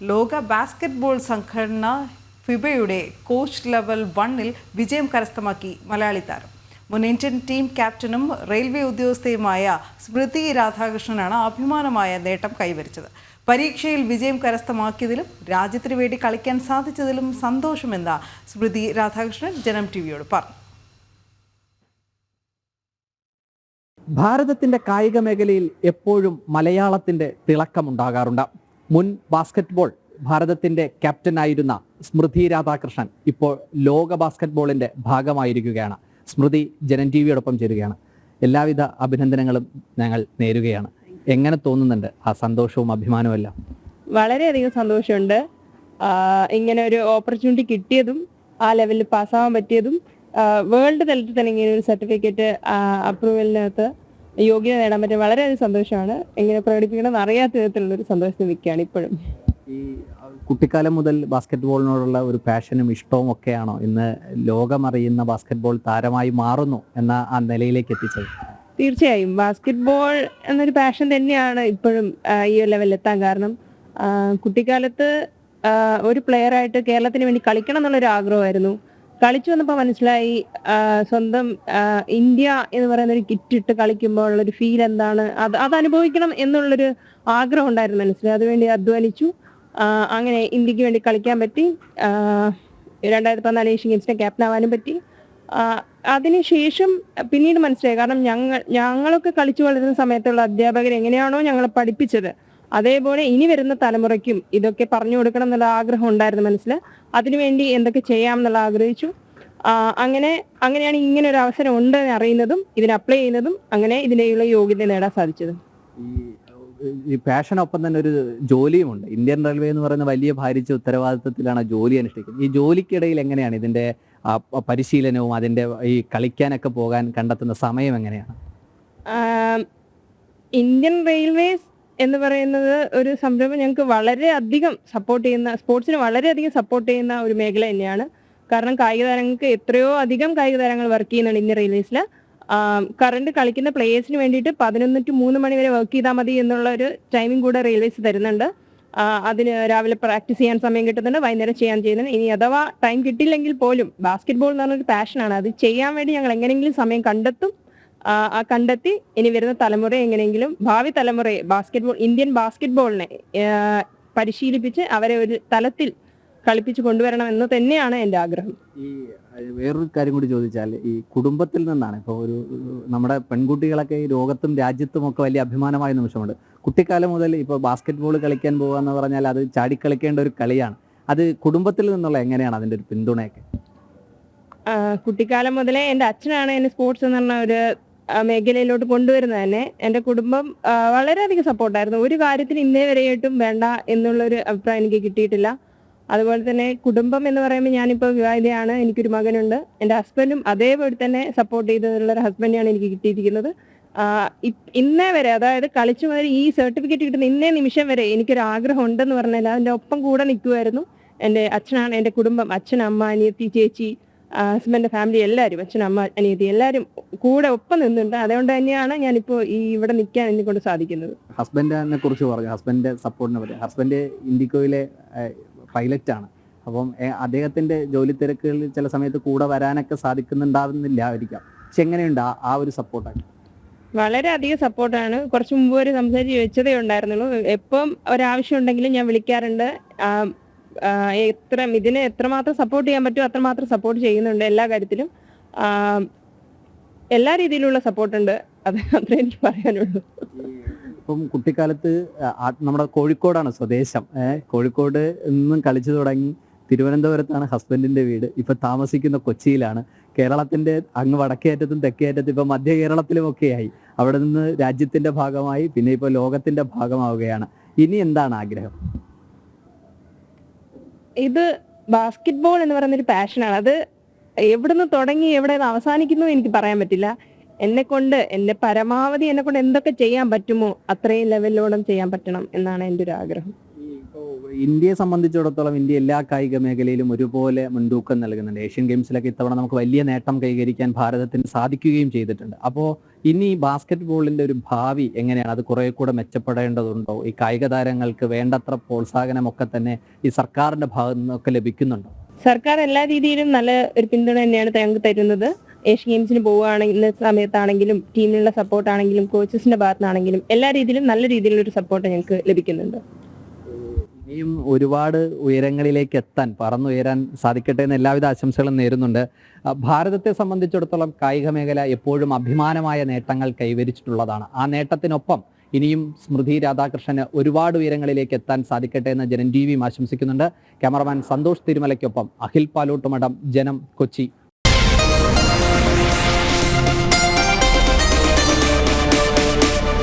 ലോക ബാസ്കറ്റ്ബോൾ സംഘടന ഫിബയുടെ coach level 1-ൽ വിജയം കരസ്ഥമാക്കി മലയാളി താരം. മുൻ ഇന്ത്യൻ ടീം ക്യാപ്റ്റനും റെയിൽവേ ഉദ്യോഗസ്ഥയുമായ സ്മൃതി രാധാകൃഷ്ണനാണ് അഭിമാനമായ നേട്ടം കൈവരിച്ചത്. പരീക്ഷയിൽ വിജയം കരസ്ഥമാക്കിയതിലും രാജ്യത്തിന് വേണ്ടി കളിക്കാൻ സാധിച്ചതിലും സന്തോഷമെന്ന് സ്മൃതി രാധാകൃഷ്ണൻ ജനം ടിവിയോട് പറഞ്ഞു. ഭാരതത്തിന്റെ കായിക മേഖലയിൽ എപ്പോഴും മലയാളത്തിന്റെ തിളക്കമുണ്ടാകാറുണ്ട്. മുൻ ബാസ്കറ്റ്ബോൾ ഭാരതത്തിന്റെ ക്യാപ്റ്റനായിരുന്ന സ്മൃതി രാധാകൃഷ്ണൻ ഇപ്പോൾ ലോക ബാസ്കറ്റ്ബോളിന്റെ ഭാഗമായിരിക്കുകയാണ്. സ്മൃതി ജനം ടിവിയോടൊപ്പം ചേരുകയാണ്. എല്ലാവിധ അഭിനന്ദനങ്ങളും ഞങ്ങൾ നേരുകയാണ്. എങ്ങനെ തോന്നുന്നുണ്ട് ആ സന്തോഷവും അഭിമാനവും എല്ലാം? വളരെയധികം സന്തോഷമുണ്ട്. ഇങ്ങനെ ഒരു ഓപ്പർച്യൂണിറ്റി കിട്ടിയതും ആ ലെവലിൽ പാസ്സാവാൻ പറ്റിയതും വേൾഡ് തലത്തിൽ തന്നെ ഇങ്ങനെ ഒരു സർട്ടിഫിക്കറ്റ് അപ്രൂവലിനകത്ത് യോഗ്യത നേടാൻ പറ്റിയ വളരെയധികം സന്തോഷമാണ്. എങ്ങനെ പ്രകടിപ്പിക്കണമെന്ന് അറിയാത്ത വിധത്തിലുള്ളൊരു സന്തോഷത്തിൽ നിൽക്കുകയാണ് ഇപ്പോഴും. ഈ കുട്ടിക്കാലം മുതൽ ബാസ്കറ്റ്ബോളിനോടുള്ള ഒരു പാഷനും ഇഷ്ടവും ഒക്കെയാണോ ഇന്ന് ലോകമറിയുന്ന ബാസ്കറ്റ്ബോൾ താരമായി മാറുന്നു എന്ന ആ നിലയിലേക്ക് എത്തിച്ചത്? തീർച്ചയായും ബാസ്കറ്റ്ബോൾ എന്നൊരു പാഷൻ തന്നെയാണ് ഇപ്പോഴും ഈ ലെവലിൽ എത്താൻ കാരണം. കുട്ടിക്കാലത്ത് ഒരു പ്ലെയറായിട്ട് കേരളത്തിന് വേണ്ടി കളിക്കണം എന്നുള്ളൊരു ആഗ്രഹമായിരുന്നു. കളിച്ചു വന്നപ്പോൾ മനസ്സിലായി സ്വന്തം ഇന്ത്യ എന്ന് പറയുന്ന ഒരു കിറ്റിട്ട് കളിക്കുമ്പോൾ ഉള്ളൊരു ഫീൽ എന്താണ്, അത് അനുഭവിക്കണം എന്നുള്ളൊരു ആഗ്രഹം ഉണ്ടായിരുന്നു മനസ്സിൽ. അതുവേണ്ടി അധ്വാനിച്ചു. അങ്ങനെ ഇന്ത്യക്ക് വേണ്ടി കളിക്കാൻ പറ്റി. 2014 ഏഷ്യൻ ഗെയിംസിന്റെ ക്യാപ്റ്റൻ ആവാനും പറ്റി. അതിനുശേഷം പിന്നീട് മനസ്സിലായി, കാരണം ഞങ്ങളൊക്കെ കളിച്ചു വളരുന്ന സമയത്തുള്ള അധ്യാപകർ എങ്ങനെയാണോ ഞങ്ങളെ പഠിപ്പിച്ചത് അതേപോലെ ഇനി വരുന്ന തലമുറയ്ക്കും ഇതൊക്കെ പറഞ്ഞു കൊടുക്കണം എന്നുള്ള ആഗ്രഹം ഉണ്ടായിരുന്നു മനസ്സിൽ. അതിനുവേണ്ടി എന്തൊക്കെ ചെയ്യാം എന്നുള്ള ആഗ്രഹിച്ചു. അങ്ങനെയാണ് ഇങ്ങനെ ഒരു അവസരം ഉണ്ടെന്ന് അറിയുന്നതും ഇതിന് അപ്ലൈ ചെയ്യുന്നതും അങ്ങനെ ഇതിനുള്ള യോഗ്യത നേടാൻ സാധിച്ചത്. ഈ പാഷനൊപ്പം തന്നെ ഒരു ജോലിയുമുണ്ട്. ഇന്ത്യൻ റെയിൽവേ എന്ന് പറയുന്ന വലിയ ഭാരിച്ച ഉത്തരവാദിത്വത്തിലാണ് ജോലി അനുഷ്ഠിക്കുന്നത്. ഈ ജോലിക്കിടയിൽ എങ്ങനെയാണ് ഇതിന്റെ പരിശീലനവും അതിന്റെ ഈ കളിക്കാനൊക്കെ പോകാൻ കണ്ടെത്തുന്ന സമയം എങ്ങനെയാണ്? ഇന്ത്യൻ റെയിൽവേസ് എന്ന് പറയുന്നത് ഒരു സംരംഭം ഞങ്ങൾക്ക് വളരെയധികം സപ്പോർട്ട് ചെയ്യുന്ന, സ്പോർട്സിന് വളരെയധികം സപ്പോർട്ട് ചെയ്യുന്ന ഒരു മേഖല തന്നെയാണ്. കാരണം കായിക താരങ്ങൾക്ക് എത്രയോ അധികം കായിക താരങ്ങൾ വർക്ക് ചെയ്യുന്നുണ്ട് ഇന്ത്യൻ റെയിൽവേസിൽ. കറണ്ട് കളിക്കുന്ന പ്ലേയേഴ്സിന് വേണ്ടിയിട്ട് 11 to 3 മണി വരെ വർക്ക് ചെയ്താൽ മതി എന്നുള്ള ഒരു ടൈമിംഗ് കൂടെ റെയിൽവേസ് തരുന്നുണ്ട്. അതിന് രാവിലെ പ്രാക്ടീസ് ചെയ്യാൻ സമയം കിട്ടുന്നുണ്ട്, വൈകുന്നേരം ചെയ്യാൻ ചെയ്യുന്നുണ്ട്. ഇനി അഥവാ ടൈം കിട്ടിയില്ലെങ്കിൽ പോലും ബാസ്കറ്റ്ബോൾ എന്ന് പറഞ്ഞൊരു പാഷനാണ്. അത് ചെയ്യാൻ വേണ്ടി ഞങ്ങൾ എങ്ങനെയെങ്കിലും സമയം കണ്ടെത്തി ഇനി വരുന്ന തലമുറയെ എങ്ങനെയെങ്കിലും ഭാവി തലമുറയെ ഇന്ത്യൻ ബാസ്കറ്റ്ബോളിനെ പരിശീലിപ്പിച്ച് അവരെ ഒരു തലത്തിൽ കളിപ്പിച്ച് കൊണ്ടുവരണം എന്ന് തന്നെയാണ് എൻ്റെ ആഗ്രഹം. ഈ വേറൊരു കാര്യം കൂടി ചോദിച്ചാൽ, ഈ കുടുംബത്തിൽ നിന്നാണ് ഇപ്പോൾ നമ്മുടെ പെൺകുട്ടികളൊക്കെ ഈ ലോകത്തും രാജ്യത്തും ഒക്കെ വലിയ അഭിമാനമായ നിമിഷമുണ്ട്. കുട്ടിക്കാലം മുതൽ ഇപ്പോൾ ബാസ്കറ്റ്ബോൾ കളിക്കാൻ പോകുക എന്ന് പറഞ്ഞാൽ അത് ചാടിക്കളിക്കേണ്ട ഒരു കളിയാണ്. അത് കുടുംബത്തിൽ നിന്നുള്ള എങ്ങനെയാണ് അതിൻ്റെ ഒരു പിന്തുണയൊക്കെ? കുട്ടിക്കാലം മുതലേ എൻ്റെ അച്ഛനാണ് എന്നെ സ്പോർട്സ് എന്ന് പറഞ്ഞ ഒരു മേഖലയിലോട്ട് കൊണ്ടുവരുന്നത് തന്നെ. എൻ്റെ കുടുംബം വളരെയധികം സപ്പോർട്ടായിരുന്നു. ഒരു കാര്യത്തിന് ഇന്നേ വരെയായിട്ടും വേണ്ട എന്നുള്ളൊരു അഭിപ്രായം എനിക്ക് കിട്ടിയിട്ടില്ല. അതുപോലെ തന്നെ കുടുംബം എന്ന് പറയുമ്പോൾ ഞാനിപ്പോൾ വിവാഹിതയാണ്, എനിക്കൊരു മകനുണ്ട്. എൻ്റെ ഹസ്ബൻഡും അതേപോലെ തന്നെ സപ്പോർട്ട് ചെയ്തിട്ടുള്ളൊരു ഹസ്ബൻഡിനെയാണ് എനിക്ക് കിട്ടിയിരിക്കുന്നത്. ഇന്നേ വരെ, അതായത് കളിച്ചു മുതൽ ഈ സർട്ടിഫിക്കറ്റ് കിട്ടുന്ന ഇന്നേ നിമിഷം വരെ എനിക്കൊരു ആഗ്രഹം ഉണ്ടെന്ന് പറഞ്ഞാൽ അതിൻ്റെ ഒപ്പം കൂടെ നിൽക്കുമായിരുന്നു എൻ്റെ അച്ഛനാണ്. എൻ്റെ കുടുംബം, അച്ഛൻ, അമ്മ, അനിയത്തി, ചേച്ചി, ഹസ്ബൻഡിന്റെ ഫാമിലി എല്ലാവരും, അച്ഛൻ, അമ്മ, അനിയത്തി എല്ലാവരും കൂടെ ഒപ്പം നിന്നുണ്ട്. അതുകൊണ്ട് തന്നെയാണ് ഞാനിപ്പോൾ ഇവിടെ നിൽക്കാൻ എന്നെ കൊണ്ട് സാധിക്കുന്നത്. ഹസ്ബൻഡിനെ കുറിച്ച് പറഞ്ഞു, ഹസ്ബൻഡിന്റെ സപ്പോർട്ടിനെ പറ്റി. ഹസ്ബൻഡ് ഇൻഡിഗോയിലെ പൈലറ്റാണ്. അപ്പം അദ്ദേഹത്തിന്റെ ജോലി തിരക്കുകളിൽ ചില സമയത്ത് കൂടെ വരാനൊക്കെ സാധിക്കുന്നുണ്ടാവുന്നില്ലായിരിക്കാം. പക്ഷെ എങ്ങനെയുണ്ട് ആ ഒരു സപ്പോർട്ടാണ്? വളരെയധികം സപ്പോർട്ടാണ്. കുറച്ച് മുമ്പ് വരെ സംസാരിച്ച് വെച്ചതേ ഉണ്ടായിരുന്നുള്ളൂ. എപ്പം ഒരാവശ്യം ഉണ്ടെങ്കിലും ഞാൻ വിളിക്കാറുണ്ട്. ഇതിനെ എത്രമാത്രം സപ്പോർട്ട് ചെയ്യാൻ പറ്റുമോ അത്രമാത്രം സപ്പോർട്ട് ചെയ്യുന്നുണ്ട്. എല്ലാ കാര്യത്തിലും എല്ലാ രീതിയിലുള്ള സപ്പോർട്ടുണ്ട്. അത് അത്രേ എനിക്ക് പറയാനുള്ളൂ. ഇപ്പം കുട്ടിക്കാലത്ത് നമ്മുടെ കോഴിക്കോടാണ് സ്വദേശം. കോഴിക്കോട് നിന്നും കളിച്ചു തുടങ്ങി തിരുവനന്തപുരത്താണ് ഹസ്ബൻഡിന്റെ വീട്. ഇപ്പൊ താമസിക്കുന്ന കൊച്ചിയിലാണ്. കേരളത്തിന്റെ അങ്ങ് വടക്കേയറ്റത്തും തെക്കേയറ്റത്തും ഇപ്പൊ മധ്യ കേരളത്തിലും ഒക്കെയായി. അവിടെ നിന്ന് രാജ്യത്തിന്റെ ഭാഗമായി, പിന്നെ ഇപ്പൊ ലോകത്തിന്റെ ഭാഗമാവുകയാണ്. ഇനി എന്താണ് ആഗ്രഹം? ഇത് ബാസ്കറ്റ്ബോൾ എന്ന് പറയുന്നൊരു പാഷനാണ്. അത് എവിടുന്ന് തുടങ്ങി എവിടെ അവസാനിക്കുന്നു എനിക്ക് പറയാൻ പറ്റില്ല. എന്റെ പരമാവധി എന്നെ കൊണ്ട് എന്തൊക്കെ ചെയ്യാൻ പറ്റുമോ അത്രയും ലെവലിലോളം ചെയ്യാൻ പറ്റണം എന്നാണ് എൻ്റെ ഒരു ആഗ്രഹം. ഇന്ത്യയെ സംബന്ധിച്ചിടത്തോളം ഇന്ത്യ എല്ലാ കായിക മേഖലയിലും ഒരുപോലെ മുൻതൂക്കം നൽകുന്നുണ്ട്. ഏഷ്യൻ ഗെയിംസിലൊക്കെ ഇത്തവണ നമുക്ക് വലിയ നേട്ടം കൈവരിക്കാൻ ഭാരതത്തിന് സാധിക്കുകയും ചെയ്തിട്ടുണ്ട്. അപ്പോൾ ഇനി ബാസ്കറ്റ് ബോളിന്റെ ഒരു ഭാവി എങ്ങനെയാണ്? അത് കുറെ കൂടെ മെച്ചപ്പെടേണ്ടതുണ്ടോ? ഈ കായിക താരങ്ങൾക്ക് വേണ്ടത്ര പ്രോത്സാഹനമൊക്കെ തന്നെ ഈ സർക്കാരിന്റെ ഭാഗത്തു നിന്നൊക്കെ ലഭിക്കുന്നുണ്ടോ? സർക്കാർ എല്ലാ രീതിയിലും നല്ല ഒരു പിന്തുണ തന്നെയാണ് ഞങ്ങൾക്ക് തരുന്നത്. ഏഷ്യൻ ഗെയിംസിന് പോവുകയാണെങ്കിൽ സമയത്താണെങ്കിലും ടീമിനുള്ള സപ്പോർട്ടാണെങ്കിലും കോച്ചസിന്റെ ഭാഗത്തുനിന്നാണെങ്കിലും എല്ലാ രീതിയിലും നല്ല രീതിയിലുള്ള ഒരു സപ്പോർട്ട് ഞങ്ങൾക്ക് ലഭിക്കുന്നുണ്ട്. ഇനിയും ഒരുപാട് ഉയരങ്ങളിലേക്ക് എത്താൻ, പറന്നുയരാൻ സാധിക്കട്ടെ എന്ന് എല്ലാവിധ ആശംസകളും നേരുന്നുണ്ട്. ഭാരതത്തെ സംബന്ധിച്ചിടത്തോളം കായിക മേഖല എപ്പോഴും അഭിമാനമായ നേട്ടങ്ങൾ കൈവരിച്ചിട്ടുള്ളതാണ്. ആ നേട്ടത്തിനൊപ്പം ഇനിയും സ്മൃതി രാധാകൃഷ്ണന് ഒരുപാട് ഉയരങ്ങളിലേക്ക് എത്താൻ സാധിക്കട്ടെ എന്ന് ജനം ടിവിയും ആശംസിക്കുന്നുണ്ട്. ക്യാമറമാൻ സന്തോഷ് തിരുമലയ്ക്കൊപ്പം അഖിൽ പാലോട്ടുമഠം, ജനം, കൊച്ചി.